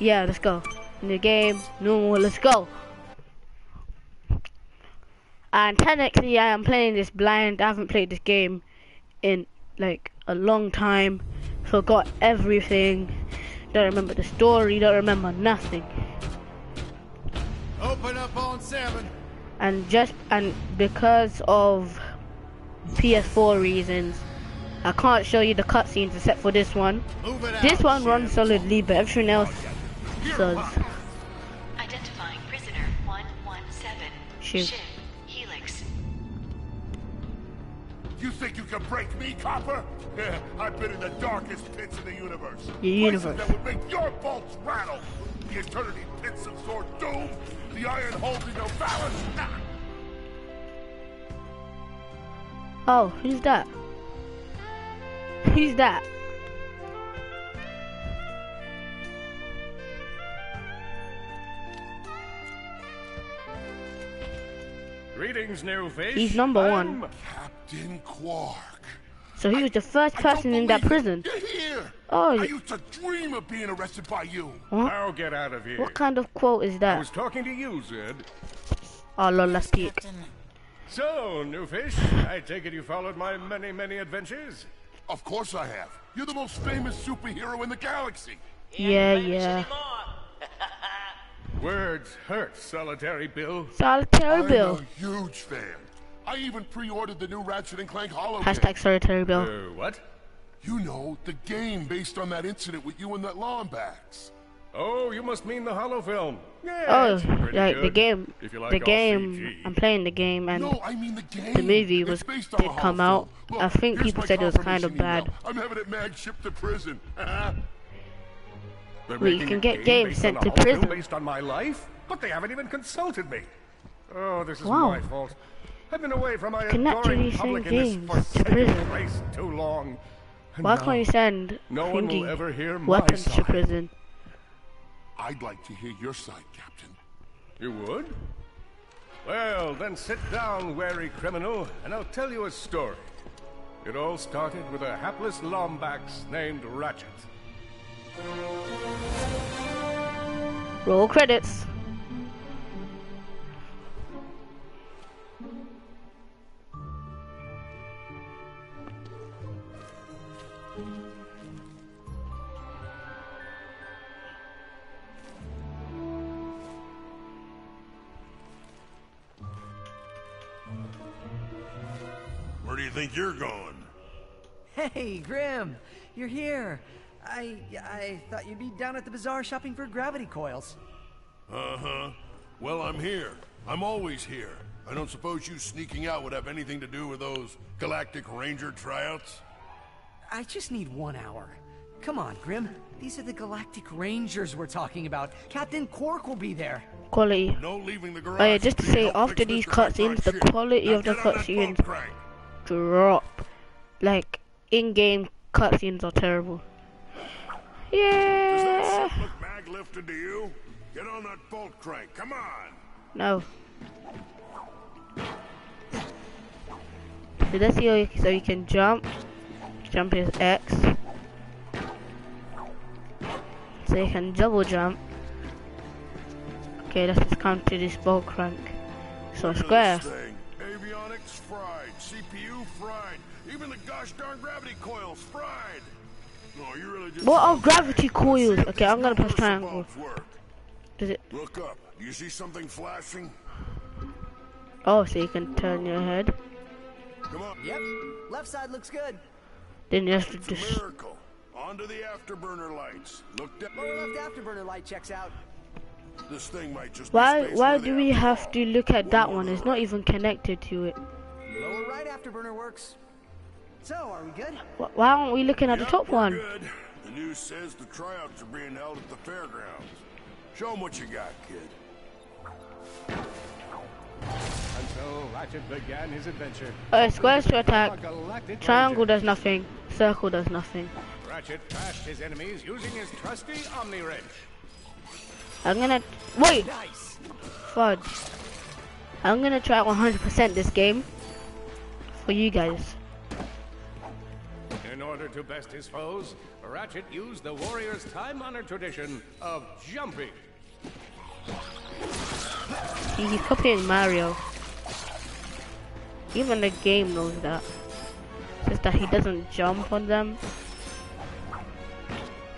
Yeah, let's go. New game, normal, let's go. And technically I am playing this blind. I haven't played this game in like a long time. Forgot everything. Don't remember the story, don't remember nothing. Open up on 7. And because of PS4 reasons, I can't show you the cutscenes except for this one. This one runs solidly, but everything else does. Identifying prisoner 117. Shoot. Ship Helix. You think you can break me, Copper? Yeah, I've been in the darkest pits of the universe. The universe. Places that would make your bolts rattle. The eternity pits of Sword Doom. The iron holding no balance. Ah. Oh, who's that? Who's that? Greetings, new fish. He's number one. Captain Quark. So he was the first person in that prison. You're here. Oh, I used to dream of being arrested by you. what? I'll get out of here. What kind of quote is I that? was talking to you, Zed. Oh, lol, let's peek. So, new fish, I take it you followed my many, many adventures? Of course I have. You're the most famous superhero in the galaxy. Yeah. Words hurt, Solitary Bill. Solitary Bill. I'm a huge fan. I even pre-ordered the new Ratchet and Clank holo game. Hashtag Solitary Bill. What? You know, the game based on that incident with you and that Lombax. Oh, you must mean the holo film. Yeah, Oh, it's pretty like good. the game. If you like The all game. CG. I'm playing the game, and No, I mean the game. the movie It's was based on a did come holo out. film. I Look, think here's people my said it was kind of confirmation bad. email. I'm having it mag shipped to prison. They're Wait, you making can a get game games based sent on a to holo film prison. based on my life? But they haven't even consulted me. Oh, this is Wow. my fault. I've been away from my Can actually adoring send public in this games to forsaken prison. place too long. And Why now, can't you send no one will thingy ever hear my weapons to side. prison? I'd like to hear your side, Captain. You would? Well, then sit down, wary criminal, and I'll tell you a story. It all started with a hapless Lombax named Ratchet. Roll credits. Where do you think you're going? Hey, Grim, you're here. I thought you'd be down at the bazaar shopping for gravity coils. Uh-huh. Well, I'm here. I'm always here. I don't suppose you sneaking out would have anything to do with those Galactic Ranger tryouts? I just need 1 hour. Come on, Grim. These are the Galactic Rangers we're talking about. Captain Quark will be there. Quality. No leaving the garage. Oh yeah, just to say, Help after fix these Mr. Hyde cutscenes, Rock the shit. quality Now of the get on that cutscenes boat crank. drop. Like, in-game cutscenes are terrible. Does that Yeah. shit look mag-lifted to you? Get on that bolt crank. Come on. No. So let's see how so you can jump. Jump is X. So you can double jump. Okay, let's just come to this bolt crank. So Look at square. this thing. Avionics fried. CPU fried. Even the gosh darn gravity coils fried. No, you really just... What are gravity coils? Let's see if Okay, these I'm gonna press universal triangle. bulbs work. Does it? Look up. Do you see something flashing? Oh, so you can turn your head. Come on. Yep, left side looks good. Then you have to It's a just. miracle. Onto the afterburner lights. Look down. Lower left afterburner light checks out. This thing might just Why? be space Why worthy do we after have all. to look at that more one? to It's the not right. even connected to it. Lower right afterburner works. So, are we good? Why aren't we looking at the Yep, top we're one? Good. The news says the tryouts are being held at the fairgrounds. Show 'em what you got, kid. And so Ratchet began his adventure. Squares to attack. A galactic Triangle ranger. does nothing. Circle does nothing. Ratchet crashed his enemies using his trusty Omni Wrench. I'm gonna wait. Nice. Fudge. I'm gonna try 100% this game for you guys. In order to best his foes, Ratchet used the warrior's time-honored tradition of jumping. See, he's copying Mario. Even the game knows that. It's just that he doesn't jump on them.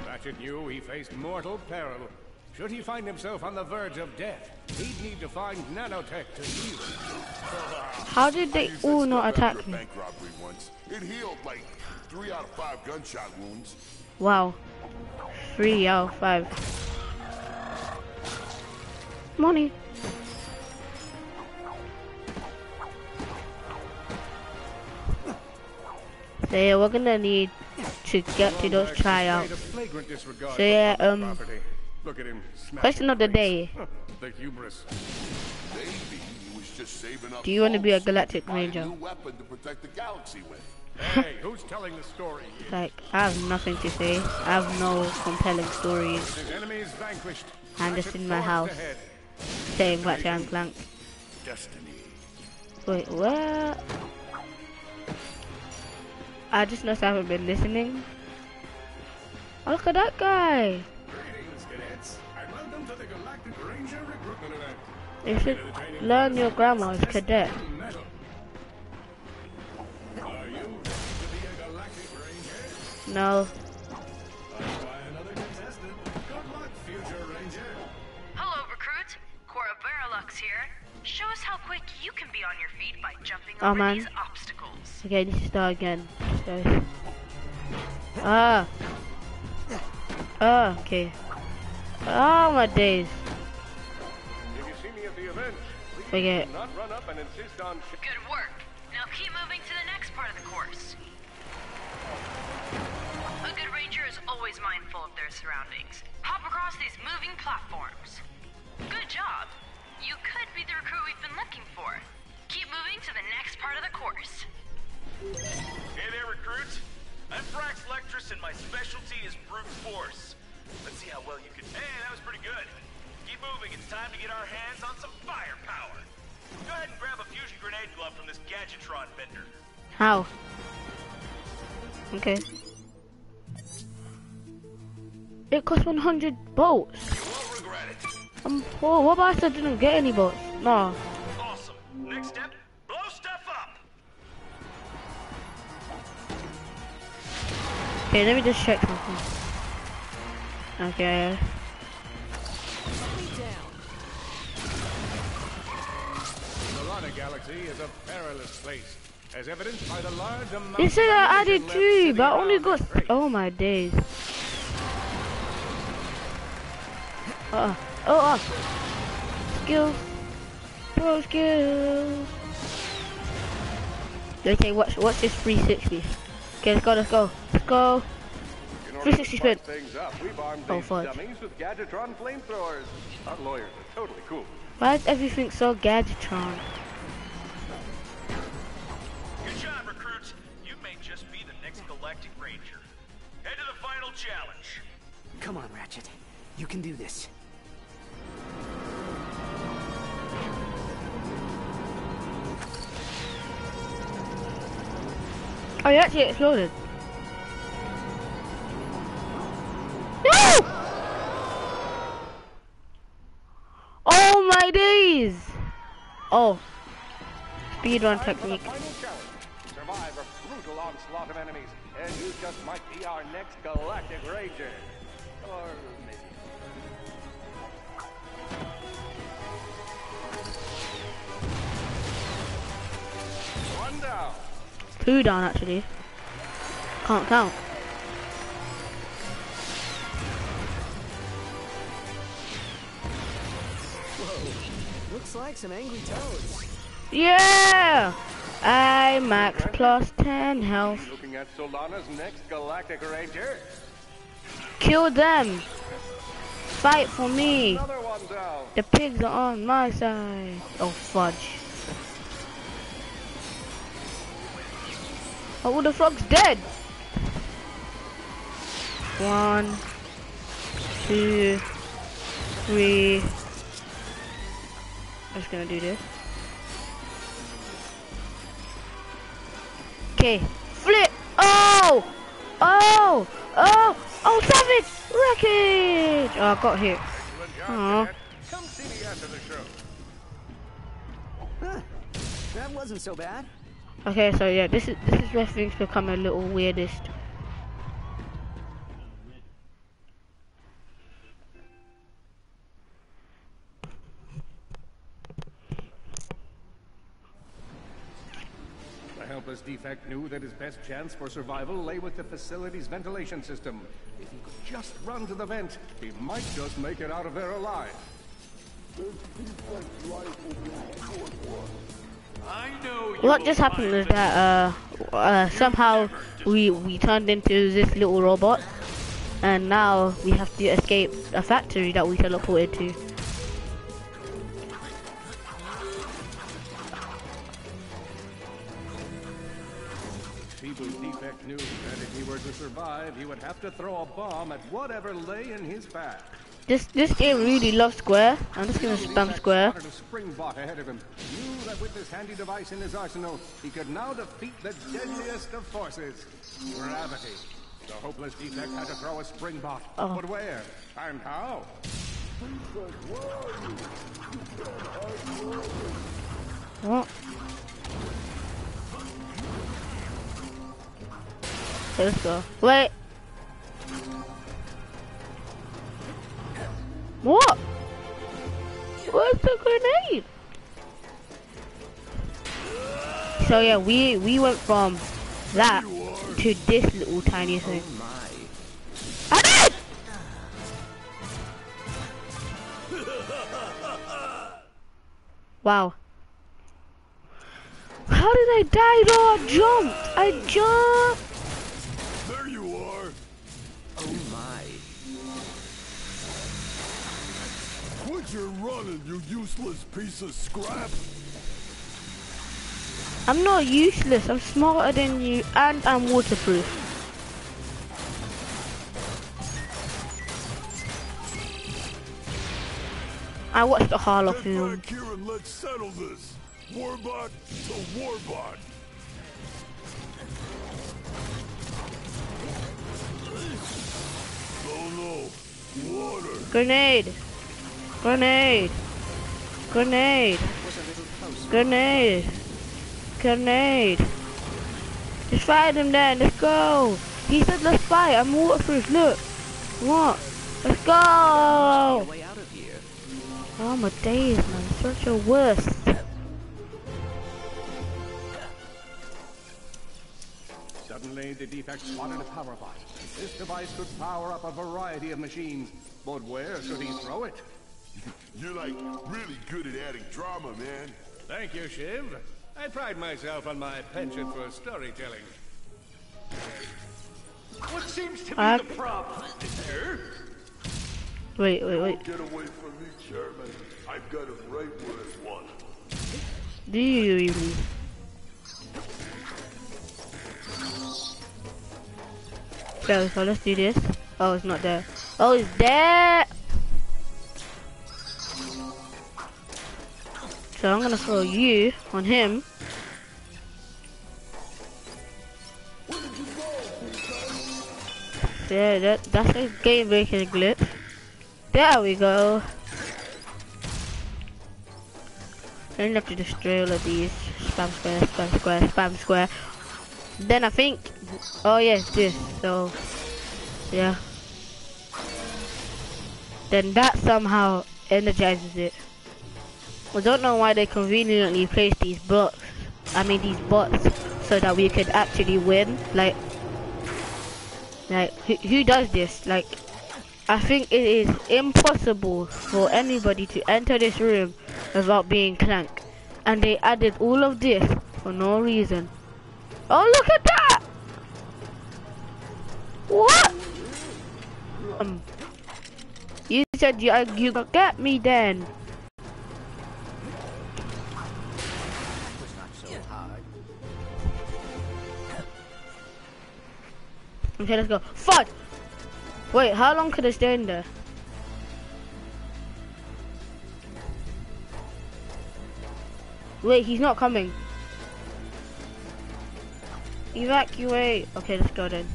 Ratchet knew he faced mortal peril. Should he find himself on the verge of death, he'd need to find nanotech to heal. How did they all not attack me? Bank robbery once. It healed like 3 out of 5 gunshot wounds. Wow. 3 out of 5. Money. So yeah, we're gonna need to get to those tryouts. So yeah, Look at him. question of the day. The hubris. Maybe he was just saving up. Do you want to be a Galactic buy a Ranger? new weapon to protect the galaxy with. Hey, who's telling the story here? Like, I have nothing to say. I have no compelling stories. His enemies vanquished. I'm just Ratchet in my forged house ahead. saying Ratchet and Clank. Destiny. Wait, what? I just know I haven't been listening. Oh, look at that guy. Greetings, cadets, and welcome to the Galactic Ranger recruitment event. You should learn your grammar as cadet. Metal. Are you ready to be a Galactic Ranger? No. By another contestant. Good luck, future Ranger. Hello, recruit. Cora Veralux here. Show us how quick you can be on your feet by jumping Oh, over man. these obstacles. Okay, let's start again. Okay. Okay. Oh my days. If you see me at the event, please Forget. do not run up and insist on Good work. Now keep moving to the next part of the course. A good ranger is always mindful of their surroundings. Hop across these moving platforms. Good job. You could be the recruit we've been looking for. Keep moving to the next part of the course. Hey there, recruits. I'm Frax Lectress, and my specialty is brute force. Let's see how well you can... Hey, that was pretty good. Keep moving. It's time to get our hands on some firepower. Go ahead and grab a fusion grenade glove from this Gadgetron vendor. How? Okay. It costs 100 bolts. You won't regret it. I'm poor. What about I didn't get any bolts? No. Awesome. Next step, blow stuff up. Okay, let me just check something. Okay. The Lana Galaxy is a perilous place, as evidenced by the large amount They said I of added ammunition 3, left but I sitting only around got. in crates. Oh my days. Skills. Pro skills. Okay, watch this 360. Okay, let's go. In order 360 to spin. spice things up, we've armed Oh, these fudge. dummies with Gadgetron flamethrowers. Our lawyers are totally cool. Why is everything so Gadgetron? Good job, recruits. You may just be the next Galactic Ranger. Head to the final challenge. Come on, Ratchet. You can do this. Oh, you actually exploded. No! Oh my days! Oh. Speedrun technique. Final challenge. Survive a brutal onslaught of enemies, and you just might be our next Galactic Ranger. Or maybe. One down. 2 down actually. Can't count. Looks like some angry toads. Yeah! I max plus 10 health. Looking at Solana's next Galactic Ranger. Kill them. Fight for me. Another one down. The pigs are on my side. Oh fudge. Oh, the frog's dead. 1, 2, 3. I'm just gonna do this. Okay, flip. Oh, Oh! Oh! Oh, savage! Wreckage! Oh, I got hit. Excellent job, Aw. Cadet. Come see me after the show. Huh, that wasn't so bad. Okay, so yeah, this is where things become a little weirdest. The helpless defect knew that his best chance for survival lay with the facility's ventilation system. If he could just run to the vent, he might just make it out of there alive. I know you What will just happened find was that somehow we turned into this little robot, and now we have to escape a factory that we teleported to. Feeble's defect knew that if he were to survive, he would have to throw a bomb at whatever lay in his path. This game really loves square. I'm just gonna spam square. Spotted a spring bot ahead of him. Knew that with this handy device in his arsenal, he could now defeat the deadliest of forces, gravity. The hopeless defect had to throw a spring bot. Oh. But where? And how? What? Okay, let's go. Wait. What? Where's the grenade? So yeah, we went from that to this little tiny thing. Ah! Wow. How did I die though? I jumped! There you are. Oh my. Quit your running, you useless piece of scrap. I'm not useless, I'm smarter than you, and I'm waterproof. I watched the Harlow Get film. back here and let's settle this. Warbot to Warbot. Oh no. Water. Grenade! Grenade! Grenade! Grenade! Grenade! Just fight him then, let's go! He said let's fight, I'm waterproof, look! What? Let's go! Way out of here. Oh my days, man, such a worst. Suddenly, the defect spotted a power bot. This device could power up a variety of machines. But where should he throw it? You're like really good at adding drama, man. Thank you, Shiv. I pride myself on my penchant for storytelling. What seems to be Uh, the problem, sir? Wait. Get away from me, Chairman. I've got him right where I want him. Do you really? Okay, so let's do this. Oh, it's not there. Oh, it's there! So I'm gonna throw you on him. Yeah, that's a game breaking glitch. There we go. I have to destroy all of these. Spam square, spam square, spam square. Then I think, oh yes, this. So, yeah. Then that somehow energizes it. I don't know why they conveniently placed these bots. These bots, so that we could actually win. Like who does this? Like, I think it is impossible for anybody to enter this room without being Clank. And they added all of this for no reason. Oh, look at that! What? You said you could get me then. Was not so hard. Okay, let's go. Fudge! Wait, how long could I stay in there? Wait, he's not coming. Evacuate. Okay, let's go then.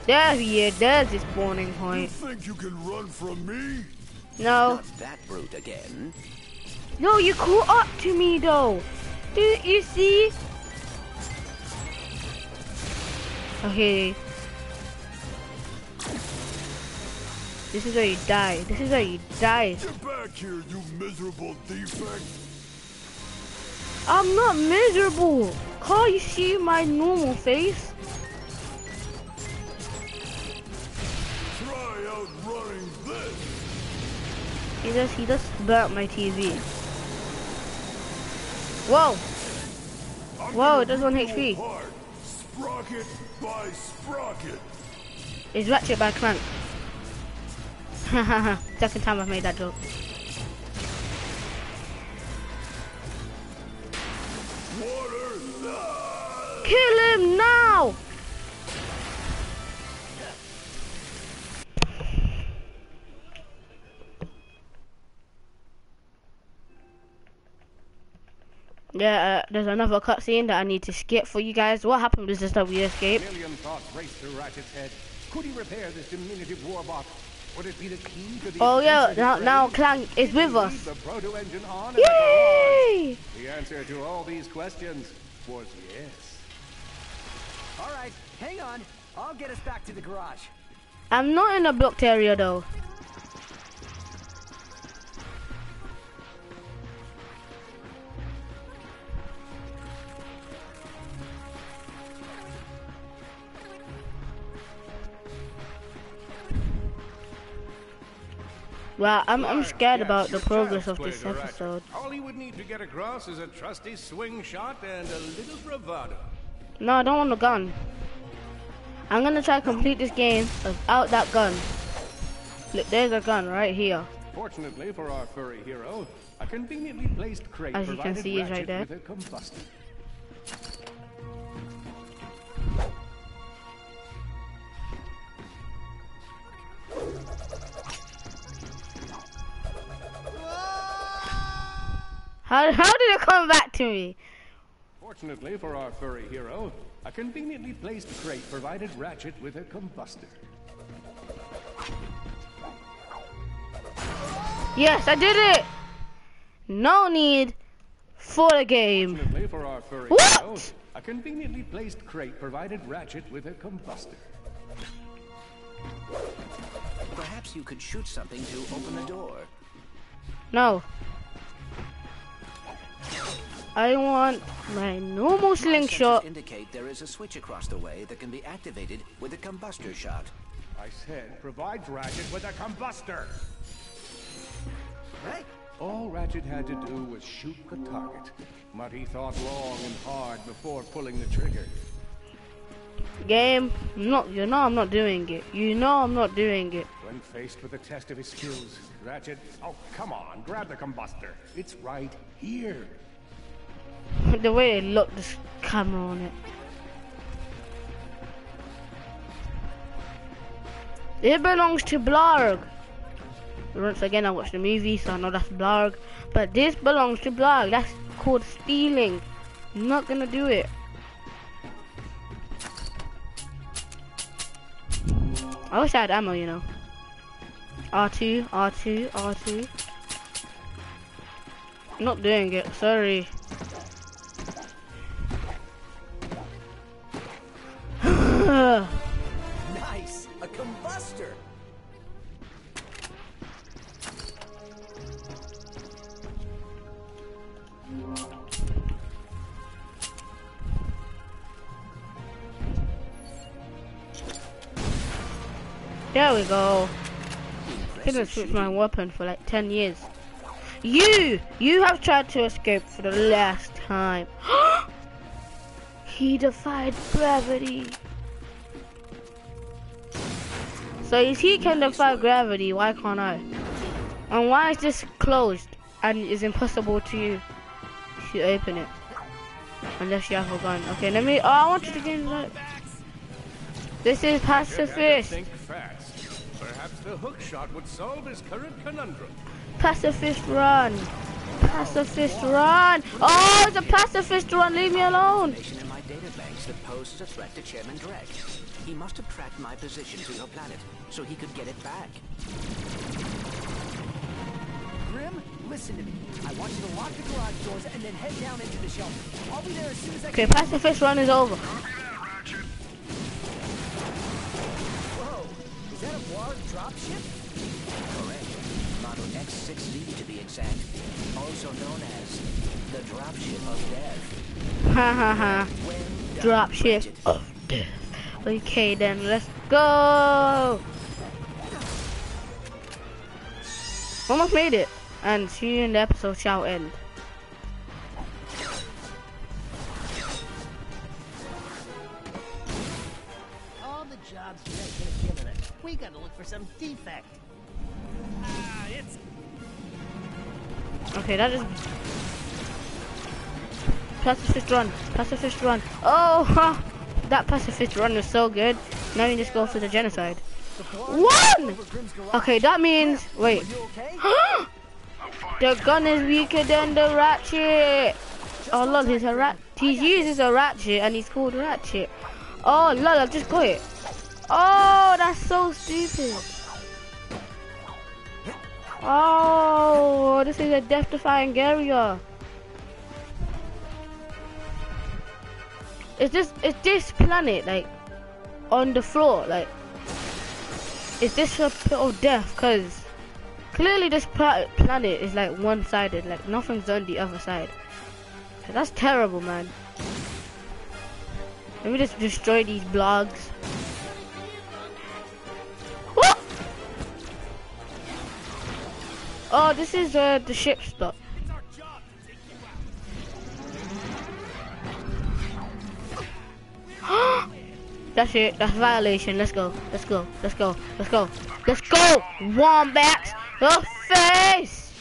There he is. There's his spawning You point. think you can run from me? No. Not that brute again. No, you caught up to me though. Do you see? Okay. This is where you die. This is where you die. Get back here, you miserable defect. I'm not miserable. Can't you see my normal face? Try outrunning this. He just burnt my TV. Whoa. Whoa, it does 1 HP. Apart, sprocket by sprocket. It's Ratchet by Clank. Hahaha. Second time I've made that joke. Water, no! Kill him now! Yeah, there's another cutscene that I need to skip for you guys. What happened was just that we escaped. A million thoughts raced through Ratchet's head. Could he repair this diminutive warbot? Would it be the key to the Oh yeah, adventure now he Clank is could with leave us. the proto-engine on in the garage? Yay! The answer to all these questions was yes. All right, hang on. I'll get us back to the garage. I'm not in a blocked area though. Well, I'm scared about the progress of this episode. All he would need to get across is a trusty swing shot and a little bravado. No, I don't want a gun. I'm gonna try to complete this game without that gun. Look, there's a gun right here. Fortunately for our furry hero, a conveniently placed crate As you can provided see, he's right Ratchet there. with a combustor. How did it come back to me? Fortunately for our furry hero, a conveniently placed crate provided Ratchet with a combustor. Yes, I did it! No need for the game. Fortunately for our furry What? hero, a conveniently placed crate provided Ratchet with a combustor. Perhaps you could shoot something to open the door. No. I want my normal My slingshot. sensors indicate there is a switch across the way that can be activated with a combustor shot. I said provides Ratchet with a combustor. Right? All Ratchet had to do was shoot the target, but he thought long and hard before pulling the trigger. Game, you know I'm not doing it. You know I'm not doing it. When faced with a test of his skills, Ratchet, oh come on, grab the combustor. It's right here. The way they look, this camera on it. It belongs to Blarg. Once again, I watched the movie, so I know that's Blarg. But this belongs to Blarg. That's called stealing. I'm not gonna do it. I wish I had ammo, you know. R2, R2, R2. Not doing it, sorry. Nice, a combustor. There we go. I couldn't switch my weapon for like 10 years. You have tried to escape for the last time. He defied gravity. So if he can defy gravity, why can't I? And why is this closed and it's impossible to open it? Unless you have a gun. Okay, let me. Oh, I wanted to get inside. This is pacifist. Think fast. Perhaps the hook shot would solve his current conundrum. Pacifist run. Pacifist run. Oh, it's a pacifist run. Leave me alone. Information in my databanks that poses a threat to Chairman Drake. He must have tracked my position to your planet, so he could get it back. Grim, listen to me. I want you to lock the garage doors and then head down into the shelter. I'll be there as soon as I Okay, can. pacifist run is over. Copy that, Ratchet. Whoa, is that a Blarg dropship? Correct. Model X6V to be exact. Also known as the dropship of death. Ha ha ha. Dropship of death. Okay then, let's go. Almost made it. And see you in the episode shall end. All the jobs Red could have given us. We gotta look for some defect. It's... Okay, that is... Pacifist run. Pacifist run. Oh, ha! That pacifist run was so good. Now you just go for the genocide. One! Okay, that means... Wait. The gun is weaker than the Ratchet. Oh lol, he's a rat. He uses a Ratchet and he's called Ratchet. Oh lol, I just got it. Oh, that's so stupid. Oh, this is a death-defying area. Is this planet like on the floor? Like, is this a pit of death? Cause clearly this planet is like one-sided. Like nothing's on the other side. That's terrible, man. Let me just destroy these blogs. What? Oh, this is the ship stop. That's it. That's violation. Let's go. Let's go. Let's go. Let's go. Let's go. Wombats. The face.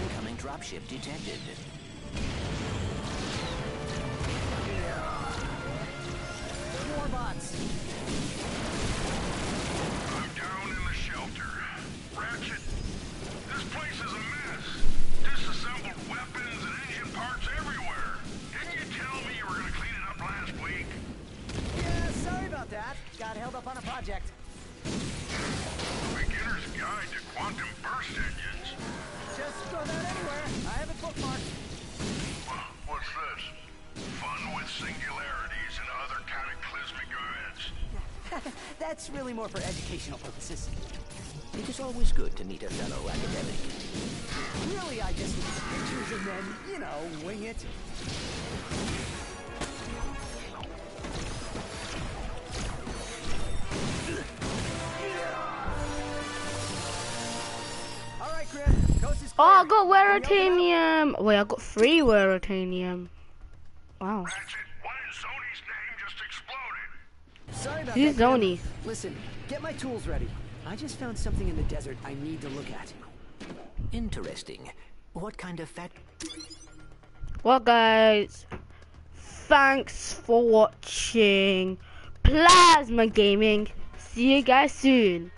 Incoming dropship detected. More bots. I'm down in the shelter. Ratchet, this place is a mess. Disassembled weapons and engine parts everywhere. Didn't you tell me you were gonna clean it up last week? Yeah, sorry about that. Got held up on a project. Beginner's Guide to Quantum Burst Engines. Just throw that anywhere. I have it bookmarked. What's this? Fun with singularities and other cataclysmic events. That's really more for educational purposes. It is always good to meet a fellow academic. Really, I just look at the pictures and then, you know, wing it. All right, Grim. Coast is clear. Oh, I got Weratanium. Wait, I got 3 Weratanium. Wow. Ratchet, what in Sony's name just exploded? Sorry about Who's that, Grim. Zoni? Listen, get my tools ready. I just found something in the desert I need to look at. Interesting. What kind of fact? Well, guys, thanks for watching Plasma Gaming. See you guys soon.